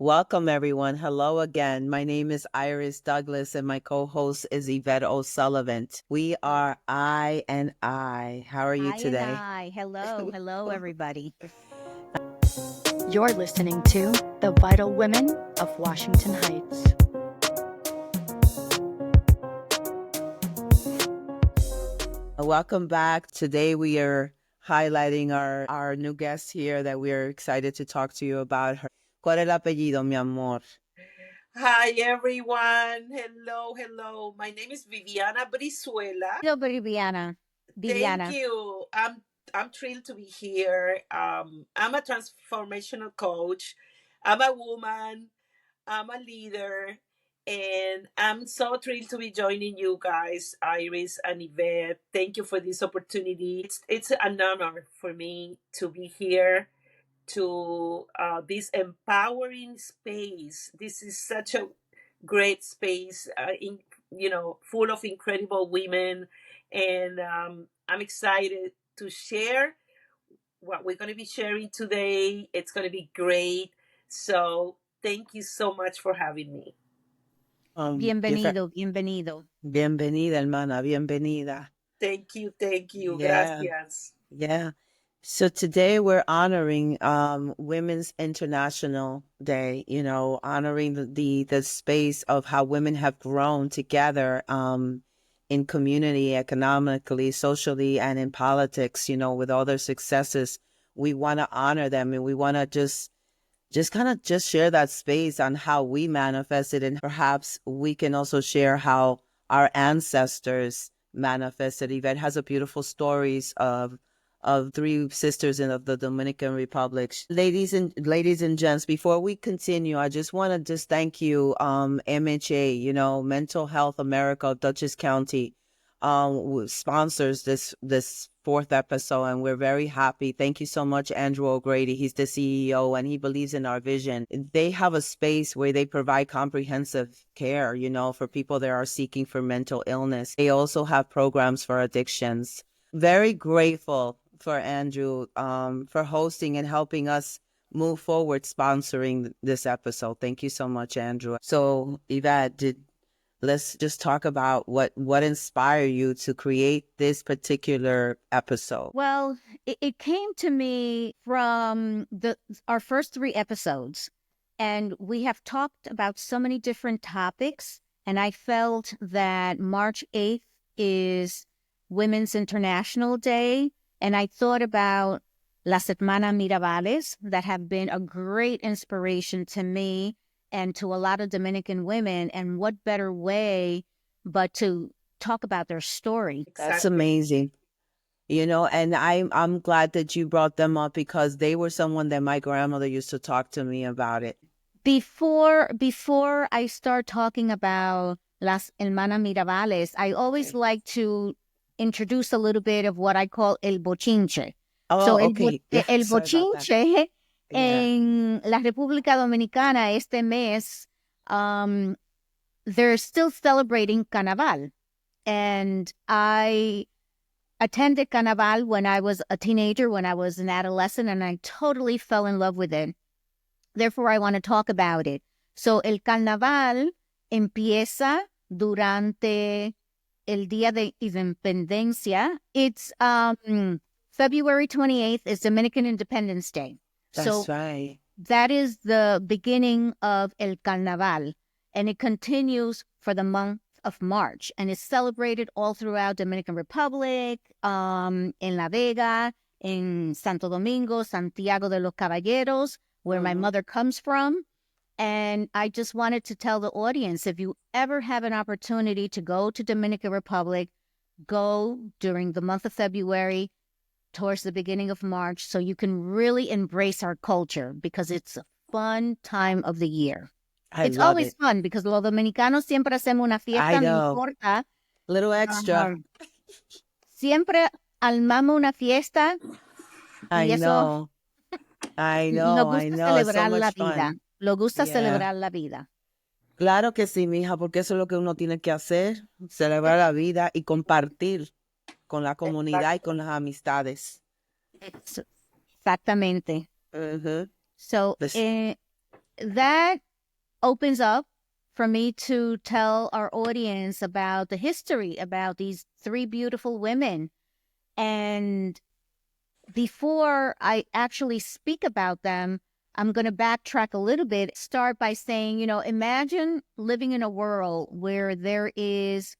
Welcome, everyone. Hello again. My name is Iris Douglas, and my co-host is Ivette O'Sullivan. We are I and I. How are you I and today? I. Hello, everybody. You're listening to The Vital Women of Washington Heights. Welcome back. Today we are highlighting our new guest here that we are excited to talk to you about. ¿Cuál es el apellido, mi amor? Hi everyone. Hello. My name is Viviana Brizuela. Hello, Viviana. Thank Viviana. you. I'm thrilled to be here. I'm a transformational coach. I'm a woman. I'm a leader. And I'm so thrilled to be joining you guys, Iris and Yvette. Thank you for this opportunity. It's an honor for me to be here to this empowering space. This is such a great space, full of incredible women, and I'm excited to share what we're going to be sharing today. It's going to be great. So thank you so much for having me. Bienvenido. Bienvenida, hermana. Bienvenida. Thank you. Yeah. Gracias. Yeah. So today we're honoring Women's International Day, honoring the space of how women have grown together in community, economically, socially, and in politics, with all their successes. We want to honor them, and we want to just kind of just share that space on how we manifested, and perhaps we can also share how our ancestors manifested. Yvette has a beautiful stories of three sisters in of the Dominican Republic. Ladies and gents, before we continue, I just want to just thank you, MHA, Mental Health America, Dutchess County, sponsors this fourth episode, and we're very happy. Thank you so much, Andrew O'Grady. He's the CEO, and he believes in our vision. They have a space where they provide comprehensive care, for people that are seeking for mental illness. They also have programs for addictions. Very grateful for Andrew for hosting and helping us move forward, sponsoring this episode. Thank you so much, Andrew. So, Yvette, let's just talk about what inspired you to create this particular episode. Well, it came to me from our first 3 episodes, and we have talked about so many different topics, and I felt that March 8th is Women's International Day, and I thought about Las Hermanas Mirabales that have been a great inspiration to me and to a lot of Dominican women, and what better way but to talk about their story. That's amazing. And I'm glad that you brought them up because they were someone that my grandmother used to talk to me about it. Before I start talking about Las Hermanas Mirabales, I always like to introduce a little bit of what I call el bochinche. Oh, okay. El bochinche en la República Dominicana este mes, they're still celebrating Carnaval. And I attended Carnaval when I was a teenager, when I was an adolescent, and I totally fell in love with it. Therefore, I want to talk about it. So, el Carnaval empieza durante el Día de Independencia. It's February 28th is Dominican Independence Day. That's right. That is the beginning of El Carnaval, and it continues for the month of March, and it's celebrated all throughout Dominican Republic, in La Vega, in Santo Domingo, Santiago de los Caballeros, where my mother comes from. And I just wanted to tell the audience, if you ever have an opportunity to go to Dominican Republic, go during the month of February, towards the beginning of March, so you can really embrace our culture, because it's a fun time of the year. It's always fun because los dominicanos siempre hacemos una fiesta, no importa. Little extra. Siempre armamos una fiesta. I know. Nos gusta celebrar la vida. Nos gusta Yeah. celebrar la vida. Claro que sí, mija, porque eso es lo que uno tiene que hacer, celebrar la vida y compartir con la comunidad y con las amistades. Exactamente. Mhm. So, that opens up for me to tell our audience about the history about these three beautiful women. And before I actually speak about them, I'm going to backtrack a little bit, start by saying, imagine living in a world where there is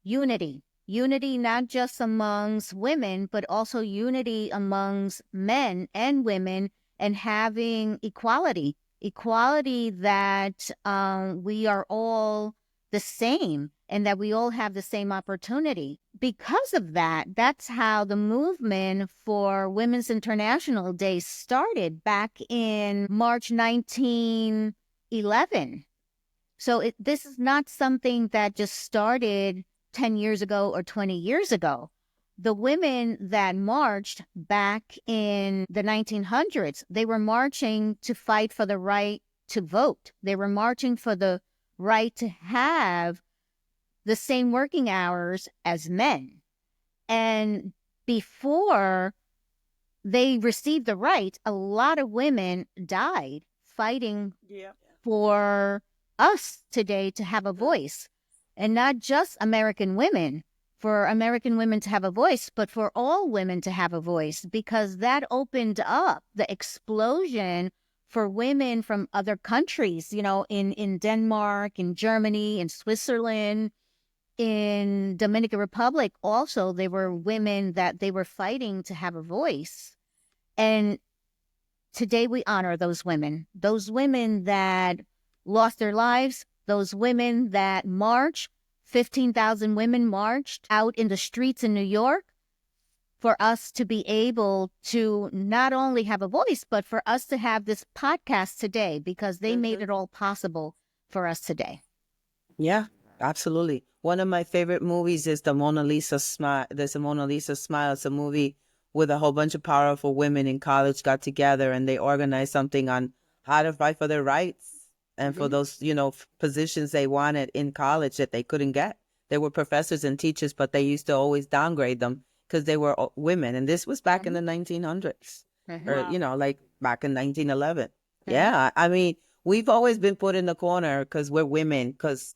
unity. Unity not just amongst women, but also unity amongst men and women, and having equality. Equality that we are all the same and that we all have the same opportunity. Because of that, that's how the movement for Women's International Day started back in March 1911. So this is not something that just started 10 years ago or 20 years ago. The women that marched back in the 1900s, they were marching to fight for the right to vote. They were marching for the right to have the same working hours as men. And before they received the right, a lot of women died fighting for us today to have a voice. And not just American women, for American women to have a voice, but for all women to have a voice, because that opened up the explosion for women from other countries, in Denmark, in Germany, in Switzerland, in Dominican Republic. Also, there were women that they were fighting to have a voice. And today we honor those women that lost their lives, those women that marched. 15,000 women marched out in the streets in New York for us to be able to not only have a voice, but for us to have this podcast today, because they made it all possible for us today. Yeah, absolutely. One of my favorite movies is the Mona Lisa Smile. There's a Mona Lisa Smile. It's a movie with a whole bunch of powerful women in college got together and they organized something on how to fight for their rights and for those, positions they wanted in college that they couldn't get. They were professors and teachers, but they used to always downgrade them because they were women. And this was back in the 1900s or, like back in 1911. Yeah. I mean, we've always been put in the corner because we're women, because,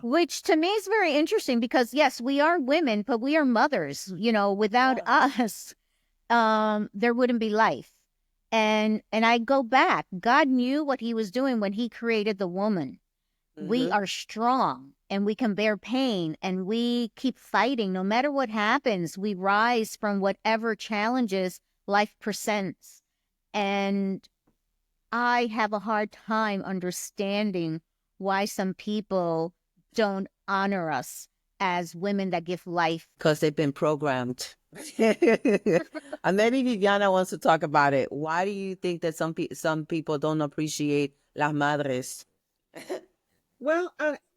Which to me is very interesting because, yes, we are women, but we are mothers. Without us, there wouldn't be life. And I go back. God knew what he was doing when he created the woman. We are strong and we can bear pain and we keep fighting. No matter what happens, we rise from whatever challenges life presents. And I have a hard time understanding why some people don't honor us as women that give life. Because they've been programmed. And maybe Viviana wants to talk about it. Why do you think that some people don't appreciate las madres? Well,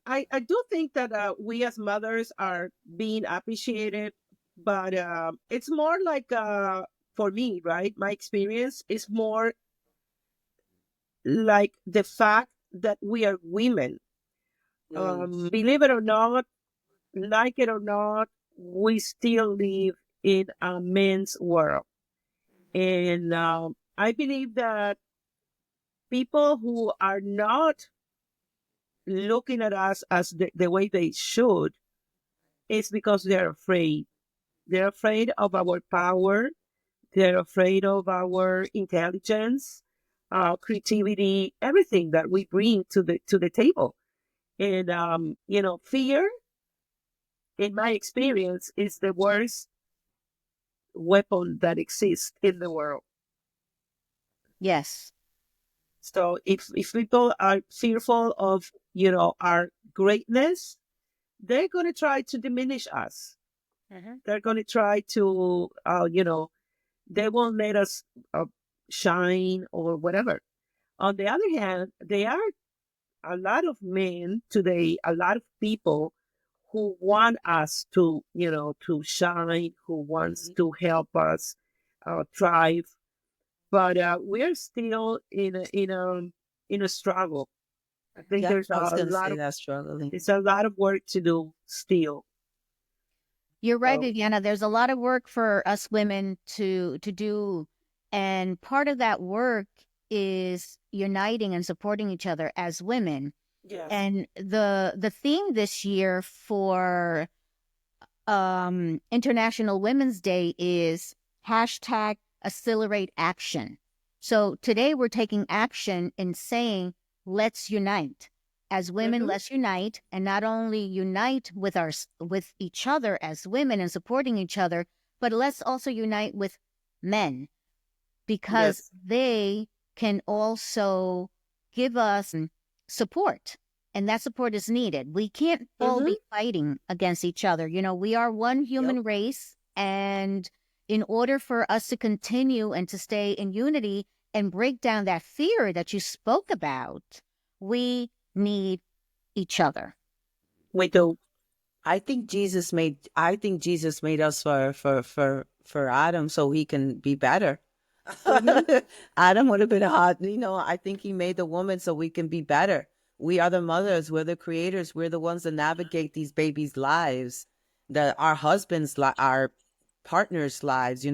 I do think that we as mothers are being appreciated, but it's more like for me, right? My experience is more like the fact that we are women. Believe it or not, like it or not, we still live in a men's world. And I believe that people who are not looking at us as the way they should is because they're afraid. They're afraid of our power. They're afraid of our intelligence, creativity, everything that we bring to the table. And fear, in my experience, is the worst weapon that exists in the world. Yes. So if people are fearful of our greatness, they're going to try to diminish us. They're going to try to they won't let us shine or whatever. On the other hand, there are a lot of men today, a lot of people who want us to shine, who wants to help us thrive, but we're still in a struggle. I think there's I was a going to lot say of that struggling. it's a lot of work to do still. You're right, So, Viviana. There's a lot of work for us women to do. And part of that work is uniting and supporting each other as women. Yes. And the theme this year for International Women's Day is hashtag accelerate action. So today we're taking action in saying, let's unite. As women, let's unite, and not only unite with each other as women and supporting each other, but let's also unite with men, because Yes. they can also give us support. And that support is needed. We can't all be fighting against each other. You know, we are one human race. And in order for us to continue and to stay in unity and break down that fear that you spoke about, we need each other. We do. I think Jesus made us for Adam so he can be better. Adam would have been hot. I think he made the woman so we can be better. We are the mothers, we're the creators, we're the ones that navigate these babies' lives, our husbands, our partners' lives.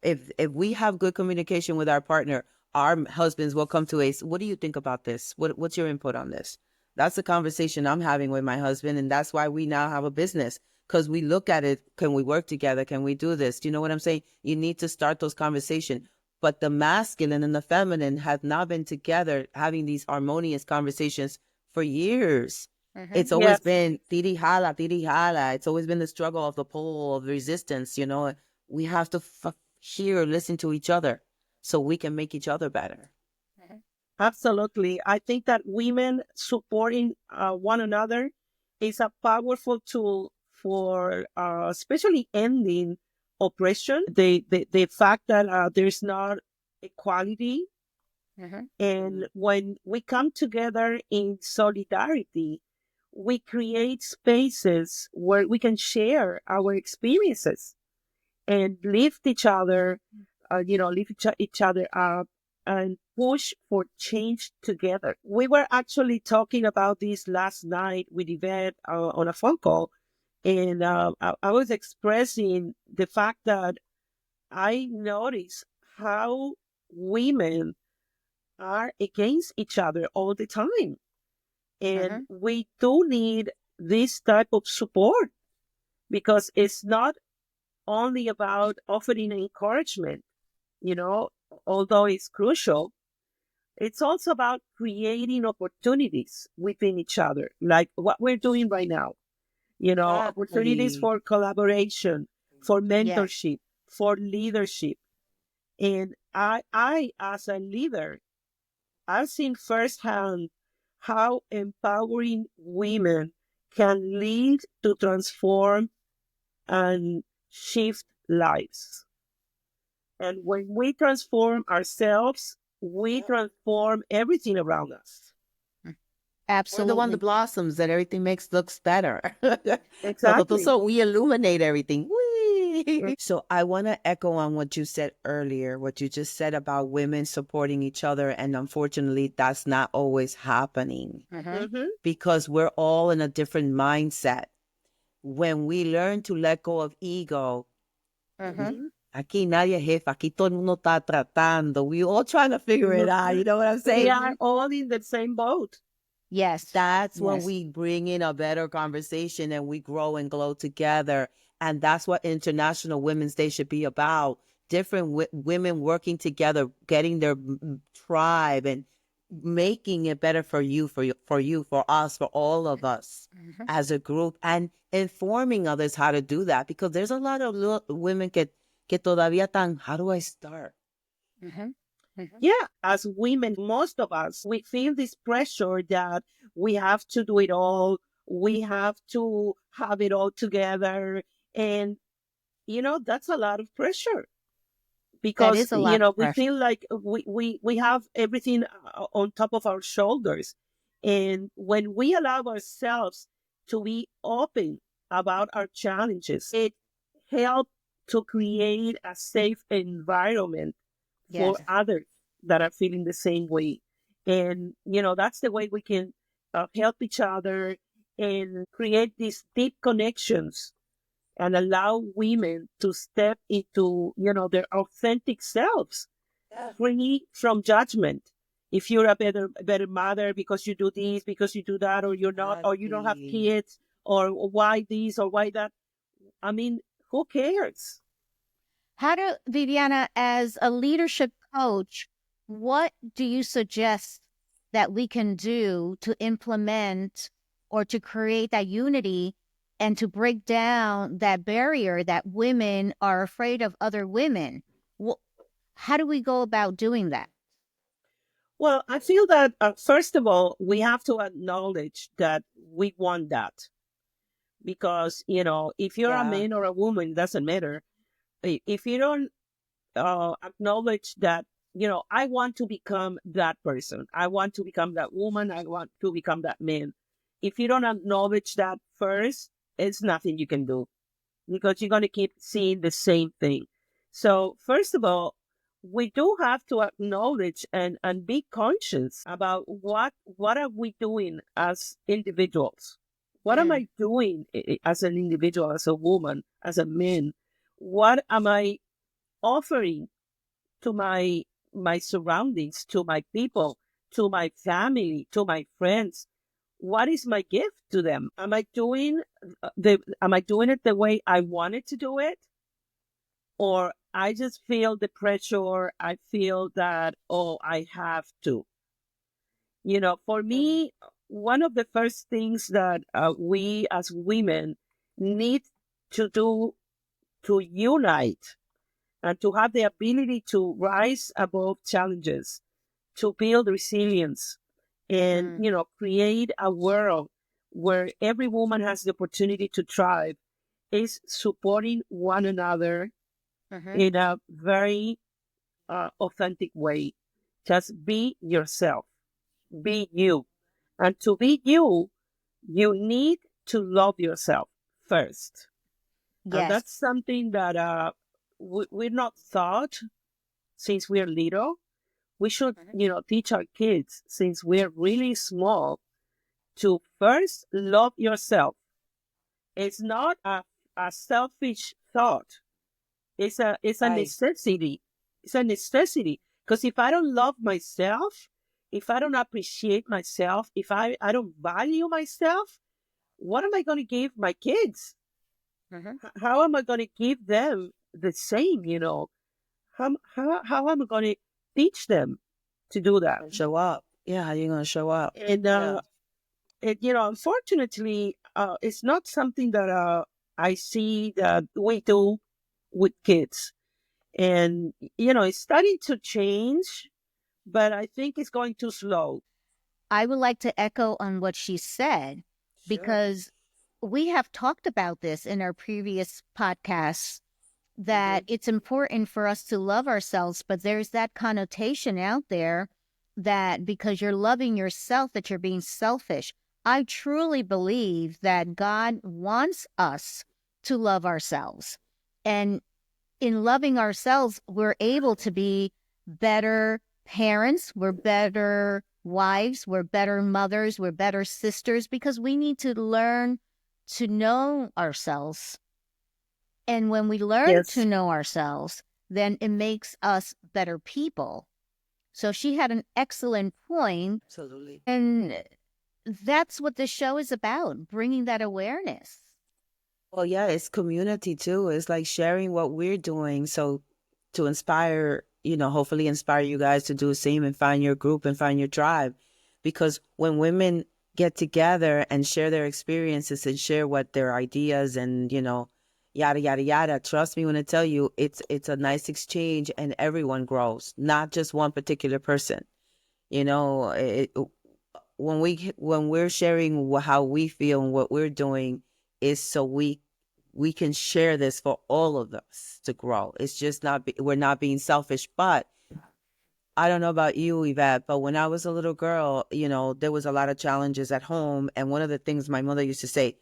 If we have good communication with our partner, our husbands will come to us. What do you think about this? What's your input on this? That's the conversation I'm having with my husband, and that's why we now have a business, because we look at it. Can we work together? Can we do this? Do you know what I'm saying? You need to start those conversations. But the masculine and the feminine have not been together having these harmonious conversations for years. It's always been tiri jala, tiri jala. It's always been the struggle of the pole of resistance. We have to hear, listen to each other so we can make each other better. Absolutely. I think that women supporting one another is a powerful tool for especially ending oppression. The fact that there's not equality. And when we come together in solidarity, we create spaces where we can share our experiences and lift each other, lift each other up and push for change together. We were actually talking about this last night with Ivette on a phone call. And I was expressing the fact that I notice how women are against each other all the time. And we do need this type of support, because it's not only about offering encouragement, although it's crucial. It's also about creating opportunities within each other, like what we're doing right now. Opportunities for collaboration, for mentorship, for leadership. And I as a leader, I've seen firsthand how empowering women can lead to transform and shift lives. And when we transform ourselves, we transform everything around us. Absolutely. We're the one that blossoms, that everything looks better. Exactly. So we illuminate everything. Whee! So I want to echo on what you said earlier, what you just said about women supporting each other. And unfortunately, that's not always happening because we're all in a different mindset. When we learn to let go of ego, aquí nadie es jefa, aquí todo el mundo está tratando. We all trying to figure it out. You know what I'm saying? We are all in the same boat. Yes. That's when we bring in a better conversation and we grow and glow together. And that's what International Women's Day should be about. Different women working together, getting their tribe and making it better for you, for us, for all of us as a group, and informing others how to do that, because there's a lot of women que todavía están, how do I start? Yeah, as women, most of us, we feel this pressure that we have to do it all. We have to have it all together. And, that's a lot of pressure, because, we feel like we have everything on top of our shoulders. And when we allow ourselves to be open about our challenges, it helps to create a safe environment for others that are feeling the same way. And, that's the way we can help each other and create these deep connections and allow women to step into, their authentic selves free from judgment. If you're a better mother because you do this, because you do that, or you're not, or you don't have Exactly. kids, or why this or why that. I mean, who cares? How do, Viviana, as a leadership coach, what do you suggest that we can do to implement or to create that unity and to break down that barrier that women are afraid of other women? How do we go about doing that? Well, I feel that first of all, we have to acknowledge that we want that because if you're a Yeah. man or a woman, doesn't matter. If you don't acknowledge that, I want to become that person. I want to become that woman. I want to become that man. If you don't acknowledge that first, it's nothing you can do because you're going to keep seeing the same thing. So, first of all, we do have to acknowledge and be conscious about what are we doing as individuals. What am Mm, I doing as an individual, as a woman, as a man? What am I offering to my surroundings, to my people, to my family, to my friends? What is my gift to them? Am I doing it the way I wanted to do it? Or I just feel the pressure, I feel that, oh, I have to. For me, one of the first things that we as women need to do to unite and to have the ability to rise above challenges, to build resilience, and mm, create a world where every woman has the opportunity to thrive is supporting one another mhm. in a very authentic way. Just be yourself, be you. And to be you, you need to love yourself first. And Yes. that's something that we're not taught since we're little. We should, Mhm. teach our kids since we're really small to first love yourself. It's not a selfish thought. It's a Right. necessity. It's a necessity. Because if I don't love myself, if I don't appreciate myself, if I don't value myself, what am I going to give my kids? Mhm. How am I going to give them the same? How am I going to teach them to do that? And show up. Yeah, how you gonna show up? And Yeah. unfortunately, it's not something that I see that we do with kids. And it's starting to change, but I think it's going too slow. I would like to echo on what she said Sure. because we have talked about this in our previous podcasts Mm-hmm. that it's important for us to love ourselves, but there's that connotation out there that because you're loving yourself, that you're being selfish. I truly believe that God wants us to love ourselves. And in loving ourselves, we're able to be better parents, we're better wives, we're better mothers, we're better sisters because we need to learn to know ourselves. And when we learn to Yes. know ourselves, then it makes us better people. So she had an excellent point, Absolutely. and that's what this show is about, bringing that awareness. Well, yeah, it's community too. It's like sharing what we're doing. So to inspire, hopefully inspire you guys to do the same and find your group and find your tribe. Because when women get together and share their experiences and share what their ideas and, yada, yada, yada, trust me when I tell you, it's a nice exchange and everyone grows, not just one particular person. You know, when we're sharing how we feel and what we're doing is so we can share this for all of us to grow. It's just we're not being selfish. But I don't know about you, Yvette, but when I was a little girl, there was a lot of challenges at home. And one of the things my mother used to say,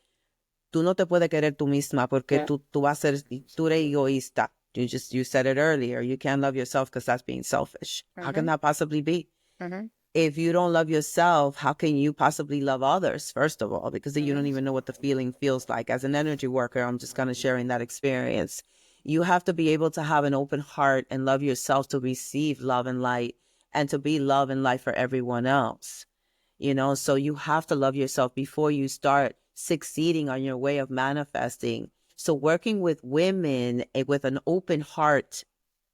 tú no te puedes querer tú misma porque tú vas a ser, tú eres egoísta. You said it earlier. You can't love yourself because that's being selfish. How can Mm-hmm. that possibly be? Mm-hmm. If you don't love yourself, how can you possibly love others, first of all? Because you don't even know what the feeling feels like. As an energy worker, I'm just kind of sharing that experience. You have to be able to have an open heart and love yourself to receive love and light and to be love and light for everyone else. So you have to love yourself before you start succeeding on your way of manifesting. So working with women with an open heart,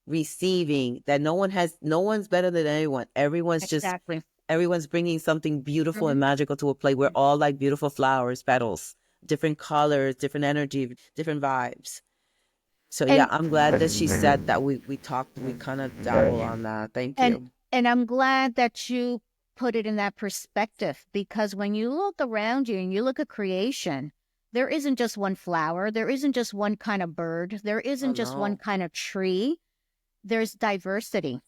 receiving that no one's better than anyone. Exactly. Everyone's bringing something beautiful and magical to a play. We're all like beautiful flowers, petals, different colors, different energy, different vibes. So yeah, And I'm glad that she said that. We talked, we kind of dabble on that. Thank and you. and I'm glad that you put it in that perspective, because when you look around you and you look at creation, there isn't just one flower, there isn't just one kind of bird, there Oh isn't just one no. kind of tree. There's diversity.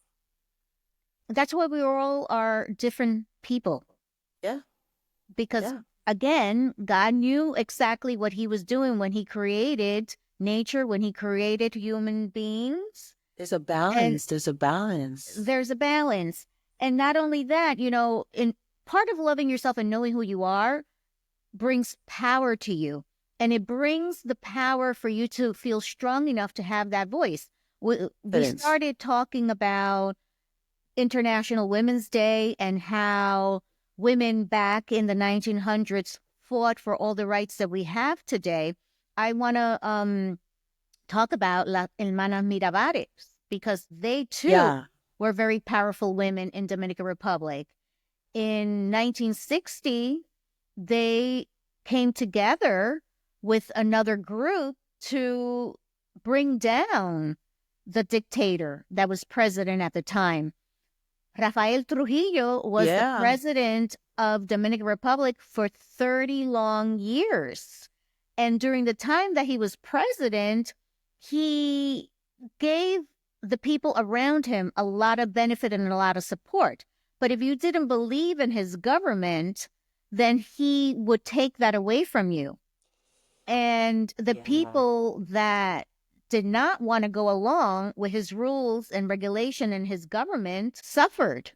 That's why we all are different people, Yeah. because Yeah. again, God knew exactly what he was doing when he created nature, when he created human beings. There's a And balance. There's a balance. there's a balance. And not only that, in part of loving yourself and knowing who you are brings power to you. And it brings the power for you to feel strong enough to have that voice. We Confidence. started talking about International Women's Day and how women back in the 1900s fought for all the rights that we have today. I want to talk about Las Hermanas Mirabales, because they too Yeah. were very powerful women in Dominican Republic. In 1960, they came together with another group to bring down the dictator that was president at the time. Rafael Trujillo was the Yeah. president of Dominican Republic for 30 long years. And during the time that he was president, he gave the people around him a lot of benefit and a lot of support. But if you didn't believe in his government, then he would take that away from you. And the Yeah. people that did not want to go along with his rules and regulation and his government suffered.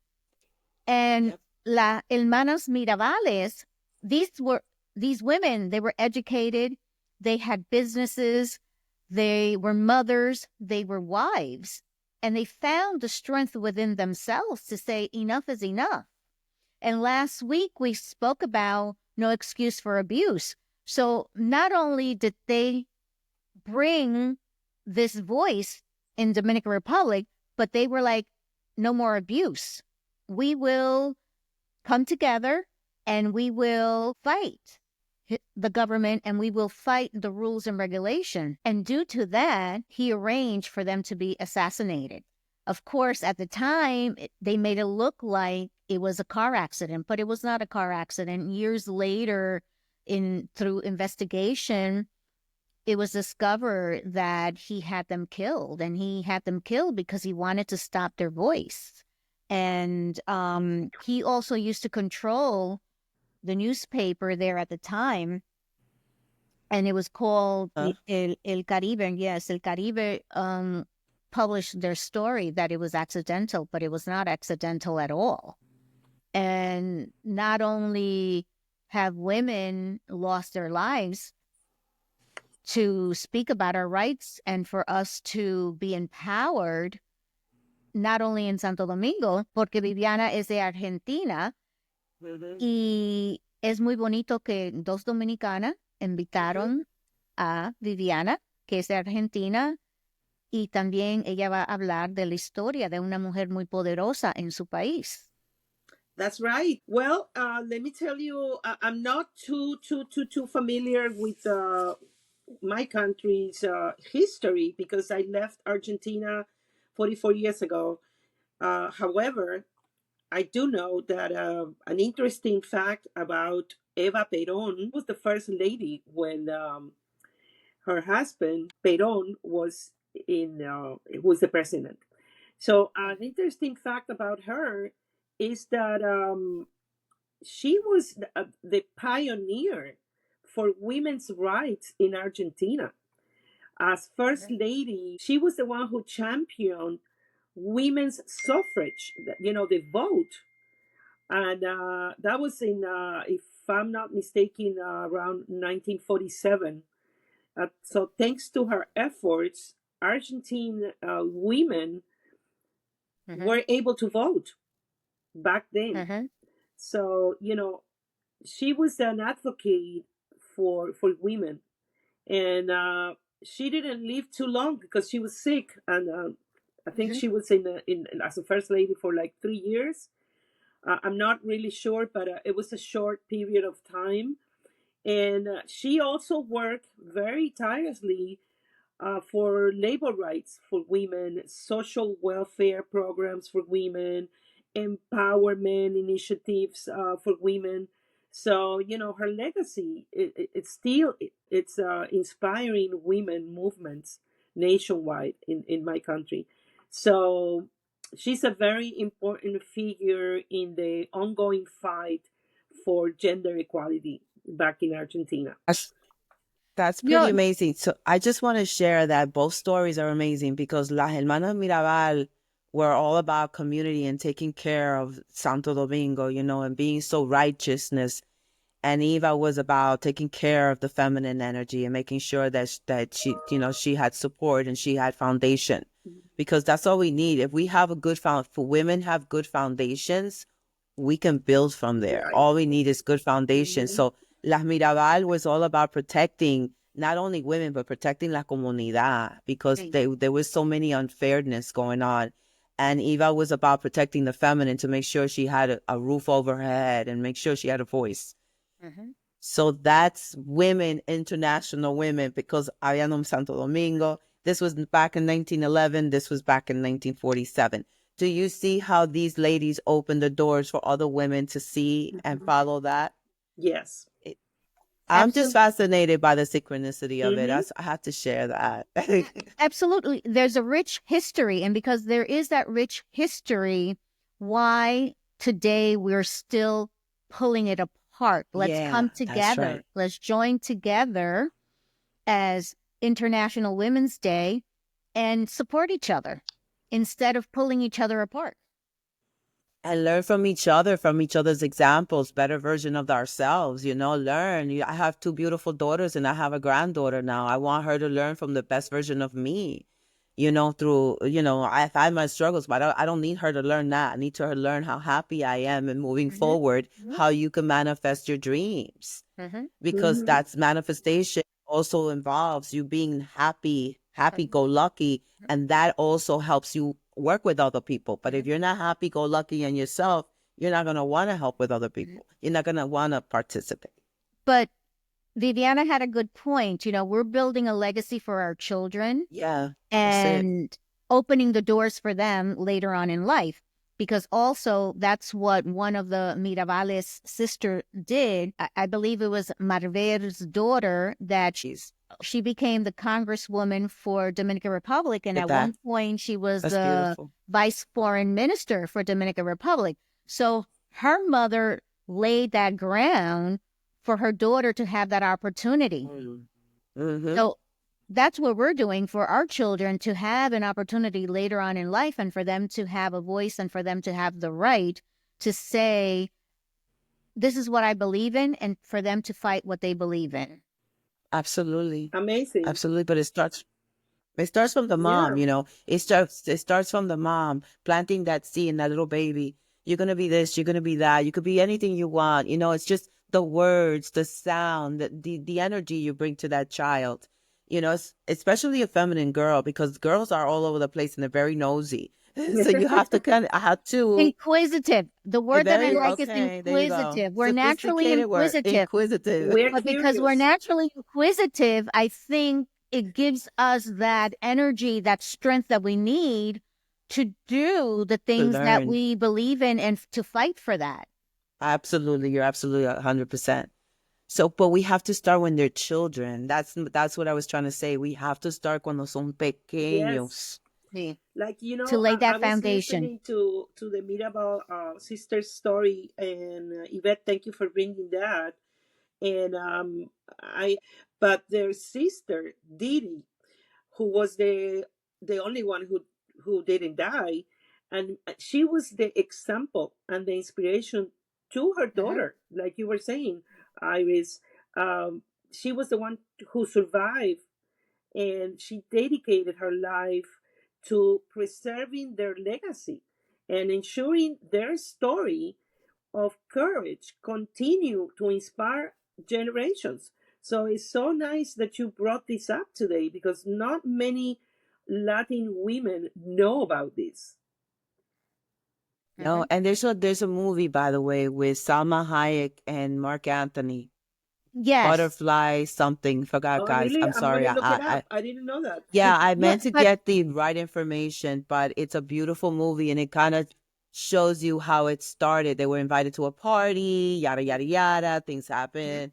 And Yep. La Hermanas Mirabales, these women, they were educated, they had businesses, they were mothers, they were wives, and they found the strength within themselves to say enough is enough. And last week we spoke about no excuse for abuse. So not only did they bring this voice in Dominican Republic, but they were like, no more abuse. We will come together and we will fight the government and we will fight the rules and regulation. And due to that, he arranged for them to be assassinated. Of course, at the time, they made it look like it was a car accident, but it was not a car accident. Years later, through investigation, it was discovered that he had them killed, and he had them killed because he wanted to stop their voice. And he also used to control the newspaper there at the time, and it was called Huh? El Caribe. Yes, El Caribe published their story that it was accidental, but it was not accidental at all. And not only have women lost their lives to speak about our rights and for us to be empowered, not only in Santo Domingo, porque Viviana es de Argentina, y es muy bonito que dos dominicanas invitaron a Viviana, que es de Argentina, y también ella va a hablar de la historia de una mujer muy poderosa en su país. That's right. Well, let me tell you, I'm not too familiar with my country's history because I left Argentina 44 years ago. However, I do know that an interesting fact about Eva Perón was the first lady when her husband Perón was the president. So an interesting fact about her is that she was the pioneer for women's rights in Argentina. As first lady, she was the one who championed women's suffrage, the vote. And that was if I'm not mistaken, around 1947. So thanks to her efforts, Argentine women Mm-hmm. were able to vote back then. Mm-hmm. So, she was an advocate for women, and she didn't live too long because she was sick, and I think Mm-hmm. she was in as a first lady for like 3 years. I'm not really sure, but it was a short period of time, and she also worked very tirelessly for labor rights for women, social welfare programs for women, empowerment initiatives for women. So her legacy, it's still it's inspiring women movements nationwide in my country. So she's a very important figure in the ongoing fight for gender equality back in Argentina. That's pretty Yo, amazing. So I just want to share that both stories are amazing because Las Hermanas Mirabal were all about community and taking care of Santo Domingo, and being so righteousness. And Eva was about taking care of the feminine energy and making sure that she had support and she had foundation, because that's all we need. If we have a good for women have good foundations, we can build from there. Right. All we need is good foundation. Mhm. So Las Mirabal was all about protecting not only women, but protecting la comunidad, because sí. there was so many unfairness going on. And Eva was about protecting the feminine to make sure she had a roof over her head and make sure she had a voice. Mm-hmm. So that's women, international women, because Ariano Santo Domingo, this was back in 1911, this was back in 1947. Do you see how these ladies opened the doors for other women to see and follow that? Yes. I'm just fascinated by the synchronicity of it. Hmm. I have to share that. Absolutely. There's a rich history. And because there is that rich history, why today we're still pulling it apart. Let's Yeah, come that's together. right. Let's join together as International Women's Day and support each other instead of pulling each other apart. And learn from each other, from each other's examples, better version of ourselves, learn. I have two beautiful daughters and I have a granddaughter now. I want her to learn from the best version of me, through, I've had my struggles, but I don't need her to learn that. I need her to learn how happy I am and moving Mm-hmm. forward, Mm-hmm. how you can manifest your dreams, Mm-hmm. because Hmm. that's manifestation also involves you being happy go lucky, and that also helps you work with other people. But if you're not happy go lucky in yourself, you're not going to want to help with other people. You're not going to want to participate. But Viviana had a good point. We're building a legacy for our children Yeah, that's it. and opening the doors for them later on in life. Because also that's what one of the Mirabales sister did. I believe it was Marver's daughter that she became the congresswoman for Dominican Republic. And at one point she was That's the beautiful. vice foreign minister for Dominican Republic. So her mother laid that ground for her daughter to have that opportunity. Mm-hmm. So that's what we're doing for our children, to have an opportunity later on in life and for them to have a voice and for them to have the right to say, this is what I believe in, and for them to fight what they believe in. Absolutely. Amazing. Absolutely. But it starts from the Yeah. mom, it starts from the mom planting that seed in that little baby. You're going to be this, you're going to be that. You could be anything you want. It's just the words, the sound, the energy you bring to that child. Especially a feminine girl, because girls are all over the place and they're very nosy. So you have to I have to. Inquisitive. The word that I like is Okay, there you go. inquisitive. We're naturally Sophisticated word, inquisitive. inquisitive. We're But because we're curious. naturally inquisitive, I think it gives us that energy, that strength that we need to do the To things that learn. we believe in and to fight for that. Absolutely. You're absolutely 100%. So, but we have to start when they're children. That's what I was trying to say. We have to start cuando son Yes. pequeños. Sí. Like, To lay I that was foundation. listening to the Mirabal Sisters story, and Yvette, thank you for bringing that. And but their sister Didi, who was the only one who didn't die, and she was the example and the inspiration to her Mhm. daughter, like you were saying, Iris. She was the one who survived, and she dedicated her life to preserving their legacy and ensuring their story of courage continue to inspire generations. So it's so nice that you brought this up today because not many Latin women know about this. No, and there's a movie, by the way, with Salma Hayek and Mark Anthony. Yes. Butterfly something. Forgot, Oh, guys. really? I'm I'm sorry. gonna look it up. I didn't know that. Yeah, I Yeah, meant to but get the right information, but it's a beautiful movie and it kind of shows you how it started. They were invited to a party, yada, yada, yada. Things happen.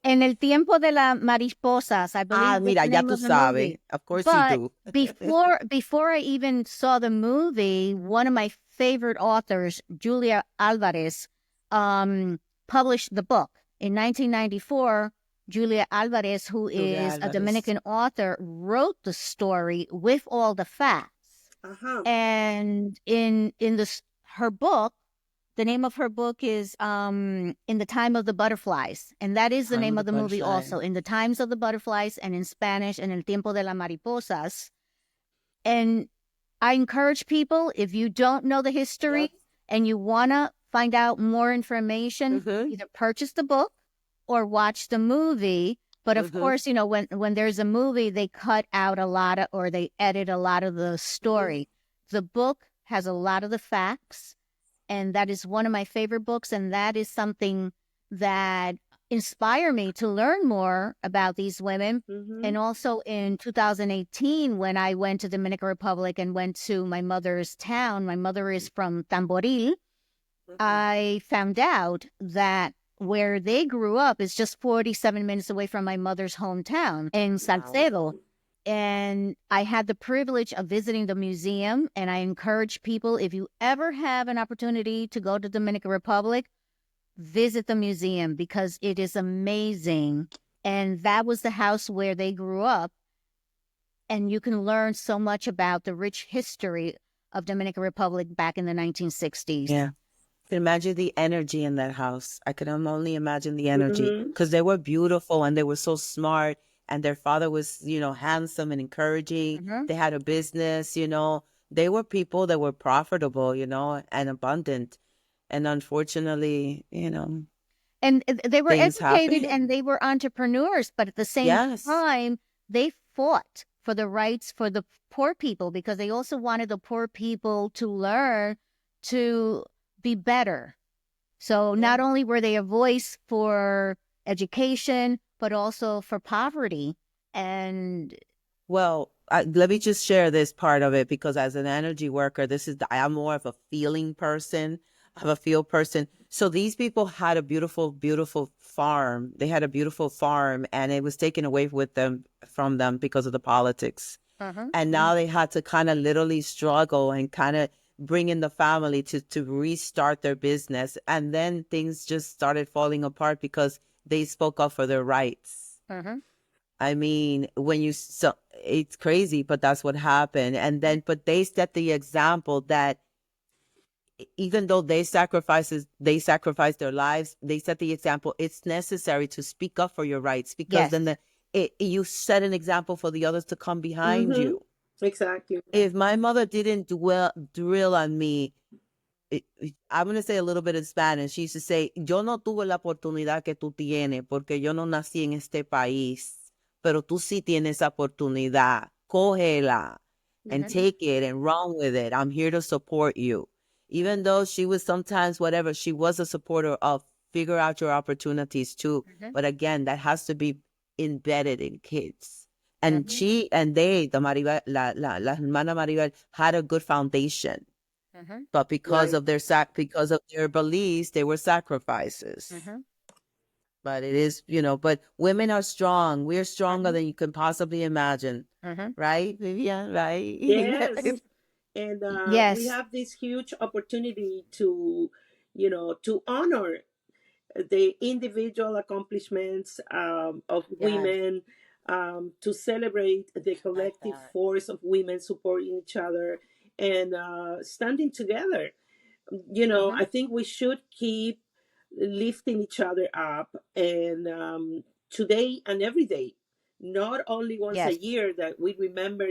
En el tiempo de las mariposas, I Ah, believe is mira, the ya name tú of the movie. sabes. Of course you But do. before I even saw the movie, one of my favorite authors, Julia Alvarez, published the book. In 1994, Julia Alvarez, who Julia is a Alvarez. Dominican author, wrote the story with all the facts. Uh-huh. And in her book, the name of her book is In the Time of the Butterflies. And that is the Time name of of the the movie Butterfly. also, In the Times of the Butterflies, and in Spanish, En el Tiempo de las Mariposas. And I encourage people, if you don't know the history Yep. and you want to find out more information, Mhm. either purchase the book or watch the movie. But of course, you know, when there's a movie, they cut out a lot of, or they edit a lot of the story. The book has a lot of the facts, and that is one of my favorite books. And that is something that inspired me to learn more about these women. And also in 2018, when I went to Dominican Republic and went to my mother's town, my mother is from Tamboril, I found out that where they grew up is just 47 minutes away from my mother's hometown in Salcedo. And I had the privilege of visiting the museum. And I encourage people, if you ever have an opportunity to go to Dominican Republic, visit the museum because it is amazing. And that was the house where they grew up. And you can learn so much about the rich history of Dominican Republic back in the 1960s. Yeah. I can imagine the energy in that house. I can only imagine the energy because they were beautiful and they were so smart. And their father was, handsome and encouraging. They had a business, They were people that were profitable, and abundant. And unfortunately, And they were things educated happen. and they were entrepreneurs, but at the same Yes. time, they fought for the rights for the poor people because they also wanted the poor people to learn to be better. So not only were they a voice for education, but also for poverty. And Well, let me just share this part of it because as an energy worker, I'm more of a feeling person. I'm a feel person. So these people had a beautiful, beautiful farm. They had a beautiful farm and it was taken away from them because of the politics. And now they had to kind of literally struggle and kind of bring in the family to restart their business. And then things just started falling apart because they spoke up for their rights. I mean, it's crazy, but that's what happened. And then, but they set the example that even though they sacrificed their lives, they set the example. It's necessary to speak up for your rights because then you set an example for the others to come behind you. Exactly. If my mother didn't drill on me, I'm going to say a little bit in Spanish. She used to say, yo no tuve la oportunidad que tú tienes porque yo no nací en este país, pero tú sí tienes esa oportunidad. Cógela and take it and run with it. I'm here to support you. Even though she was sometimes whatever, she was a supporter of figure out your opportunities too. But again, that has to be embedded in kids. And the Maribel, la hermana Maribel had a good foundation. But because of their beliefs, they were sacrifices. But it is, but women are strong. We're stronger than you can possibly imagine. Right, Vivian? Right? Yes. And yes. we have this huge opportunity to honor the individual accomplishments of women, to celebrate the collective force of women supporting each other and standing together. I think we should keep lifting each other up and today and every day not only once a Yes. year that we remember,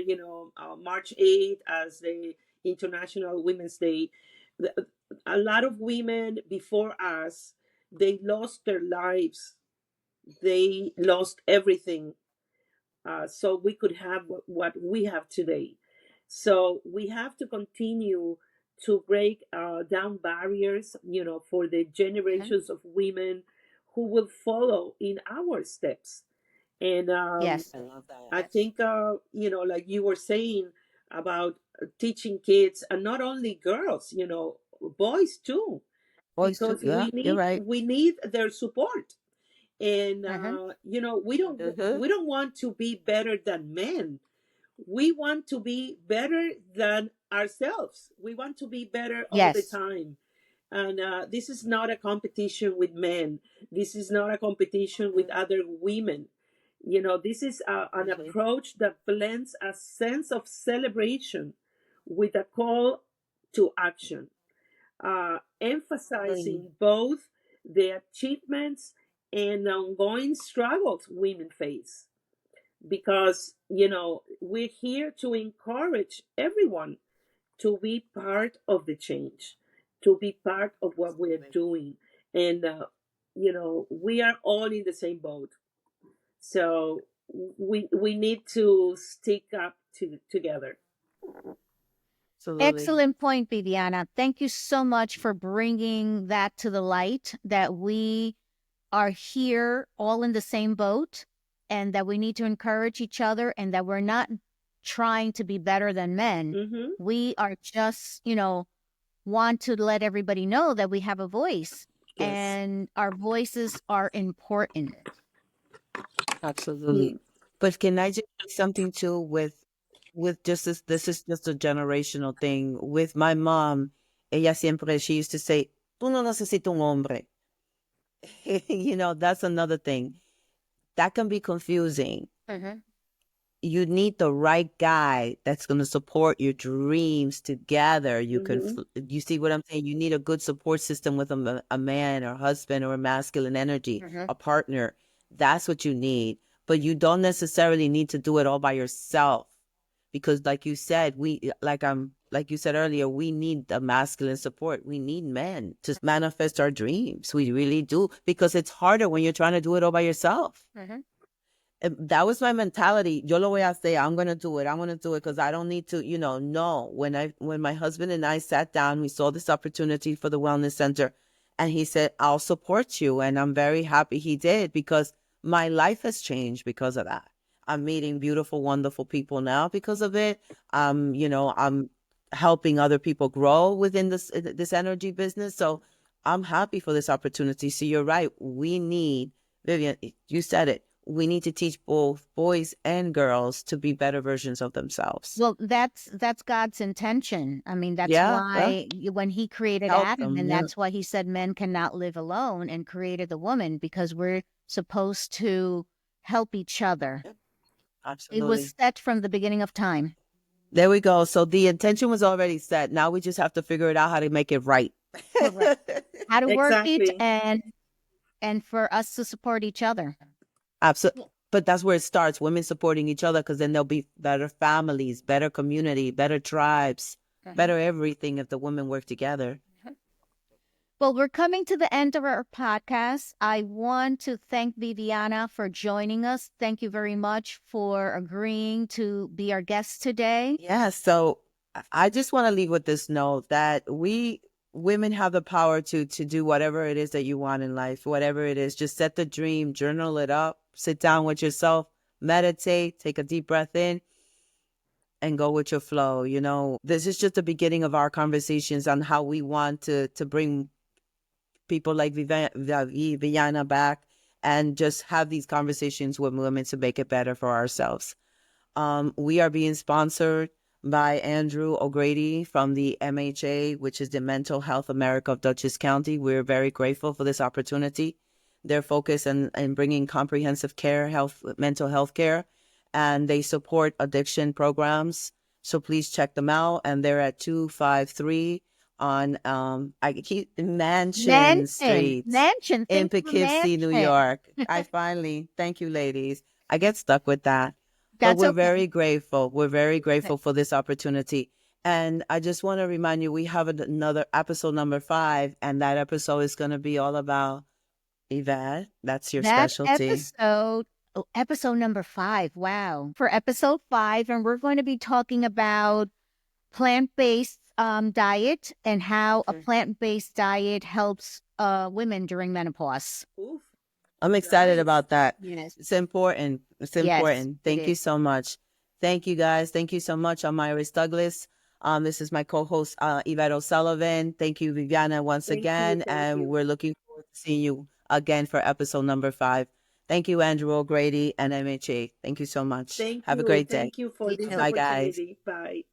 March 8th as the International Women's Day. A lot of women before us, they lost their lives, they lost everything, so we could have what we have today. So we have to continue to break down barriers, for the Mhm. generations of women who will follow in our steps. And Yes. I love that. I think, like you were saying about teaching kids, and not only girls, boys too, Boys too. because Yeah, you're right. we need their support. And Mhm. Mm-hmm. we don't want to be better than men. We want to be better than ourselves. We want to be better all the Yes. time. And this is not a competition with men. This is not a competition with other women. This is an Mm-hmm. approach that blends a sense of celebration with a call to action, Totally. emphasizing both the achievements and ongoing struggles women face. Because, we're here to encourage everyone to be part of the change, to be part of what we're Absolutely. doing. And, we are all in the same boat. So we need to stick up together. Absolutely. Excellent point, Viviana. Thank you so much for bringing that to the light, that we are here all in the same boat, and that we need to encourage each other, and that we're not trying to be better than men. Mm-hmm. We are just, want to let everybody know that we have a voice, Yes. and our voices are important. Absolutely. But can I just say something too with just this is just a generational thing. With my mom, ella siempre, she used to say, tú no necesitas un hombre. That's another thing. That can be confusing. Mhm. You need the right guy that's going to support your dreams together. Mm-hmm. You see what I'm saying? You need a good support system with a man or husband or a masculine energy, Mhm. a partner. That's what you need. But you don't necessarily need to do it all by yourself, because like you said, like you said earlier, we need the masculine support. We need men to manifest our dreams. We really do, because it's harder when you're trying to do it all by yourself. Mhm. That was my mentality. Yo lo voy a hacer. I'm gonna do it. I'm gonna do it because I don't need to. No. When my husband and I sat down, we saw this opportunity for the wellness center, and he said, "I'll support you," and I'm very happy he did, because my life has changed because of that. I'm meeting beautiful, wonderful people now because of it. I'm helping other people grow within this energy business. So I'm happy for this opportunity. So you're right. We need, Vivian, you said it, we need to teach both boys and girls to be better versions of themselves. Well, that's God's intention. I mean, that's Yeah, well, why when he created help Adam, them. and Yeah, that's why he said men cannot live alone, and created the woman, because we're supposed to help each other. It was absolutely. set from the beginning of time. There we go. So the intention was already set. Now we just have to figure it out how to make it right. Correct. How to work it, Exactly. and for us to support each other. Absolutely. But that's where it starts, women supporting each other, because then there'll be better families, better community, better tribes, Mhm. better everything if the women work together. Well, we're coming to the end of our podcast. I want to thank Viviana for joining us. Thank you very much for agreeing to be our guest today. Yeah, so I just want to leave with this note that we women have the power to do whatever it is that you want in life, whatever it is. Just set the dream, journal it up, sit down with yourself, meditate, take a deep breath in, and go with your flow. This is just the beginning of our conversations on how we want to bring people like Viviana back, and just have these conversations with women to make it better for ourselves. We are being sponsored by Andrew O'Grady from the MHA, which is the Mental Health America of Dutchess County. We're very grateful for this opportunity. They're focused on bringing comprehensive care, mental health care, and they support addiction programs. So please check them out. And they're at 253 on I keep Mansion Mansion, Street mansion. in Thank you for Poughkeepsie, New mansion. York. I finally, thank you, ladies. I get stuck with that. But That's we're okay. very grateful. We're very grateful for this opportunity. And I just want to remind you, we have another episode number 5, and that episode is going to be all about Ivette. That's your That specialty. episode number 5. Wow. For episode 5, and we're going to be talking about plant-based diet and how a plant-based diet helps women during menopause. Oof. I'm excited Nice. about that. Yes. It's important. It's Yes, important. it Thank you is. so much. Thank you, guys. Thank you so much. I'm Iris Douglas. This is my co-host, Ivette O'Sullivan. Thank you, Viviana, once Thank again. you. Thank And you. we're looking forward to seeing you again for episode number 5. Thank you, Andrew O'Grady and MHA. Thank you so much. Thank Have a you. great day. Thank you for You this too. Bye, guys. opportunity. Bye.